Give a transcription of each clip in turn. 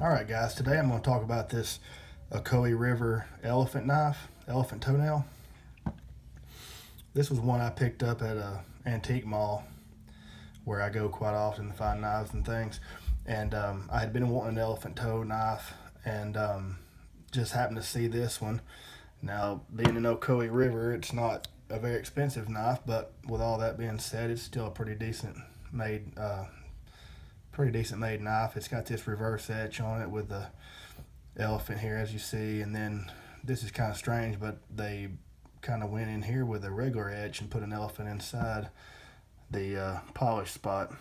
Alright guys, today I'm going to talk about this Ocoee River elephant knife, elephant toenail. This was one I picked up at a antique mall where I go quite often to find knives and things. And I had been wanting an elephant toe knife and just happened to see this one. Now, being in Ocoee River, it's not a very expensive knife, but with all that being said, it's still a pretty decent made knife. It's got this reverse etch on it with the elephant here, as you see, and then this is kind of strange, but they kind of went in here with a regular etch and put an elephant inside the polish spot.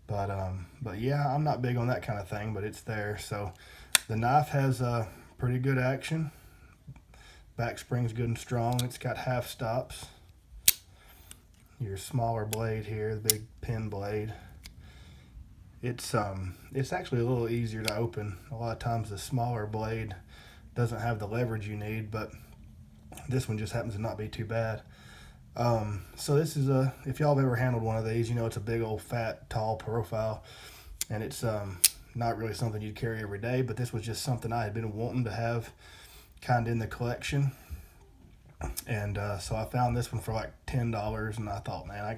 But yeah, I'm not big on that kind of thing, but it's there. So the knife has a pretty good action. Back spring's good and strong. It's got half stops. Your smaller blade here, the big pin blade. It's actually a little easier to open. A lot of times the smaller blade doesn't have the leverage you need, but this one just happens to not be too bad. So this is if y'all have ever handled one of these, you know it's a big old fat tall profile, and it's not really something you'd carry every day, but this was just something I had been wanting to have kind of in the collection. And so I found this one for like $10, and I thought, man, I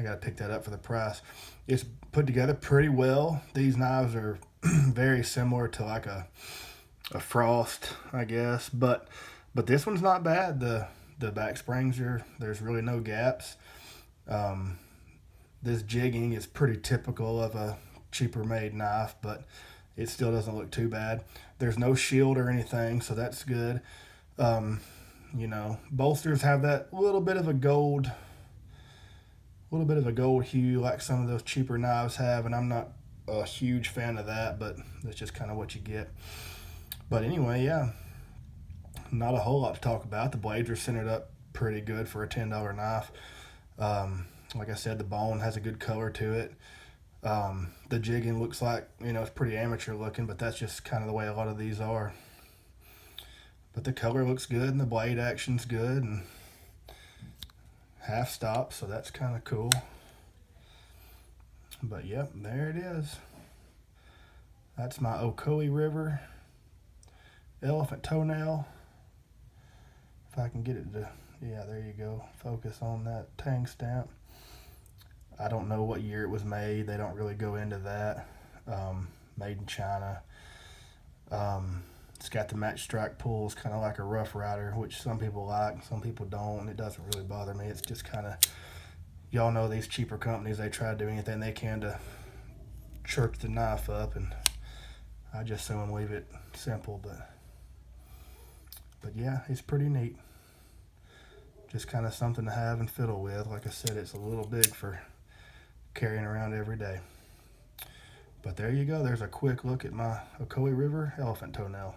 gotta pick that up for the price. It's put together pretty well. These knives are very similar to like a Frost, I guess, but this one's not bad. The back springs there's really no gaps. This jigging is pretty typical of a cheaper made knife, but it still doesn't look too bad. There's no shield or anything, so that's good. You know, bolsters have that little bit of a gold hue like some of those cheaper knives have, and I'm not a huge fan of that, but that's just kind of what you get. But anyway, yeah, not a whole lot to talk about. The blades are centered up pretty good for a $10 knife. Like I said, the bone has a good color to it. The jigging looks like, you know, it's pretty amateur looking, but that's just kind of the way a lot of these are. But the color looks good, and the blade action's good, and half stop, so that's kind of cool. But yep, there it is. That's my Ocoee River elephant toenail. If I can get it to, yeah, there you go, focus on that tang stamp. I don't know what year it was made. They don't really go into that. Made in China. It's got the match strike pulls, kind of like a Rough Rider, which some people like, some people don't, and it doesn't really bother me. It's just kind of, y'all know these cheaper companies, they try to do anything they can to church the knife up, and I just assume leave it simple, but yeah, it's pretty neat. Just kind of something to have and fiddle with. Like I said, it's a little big for carrying around every day. But there you go. There's a quick look at my Ocoee River elephant toenail.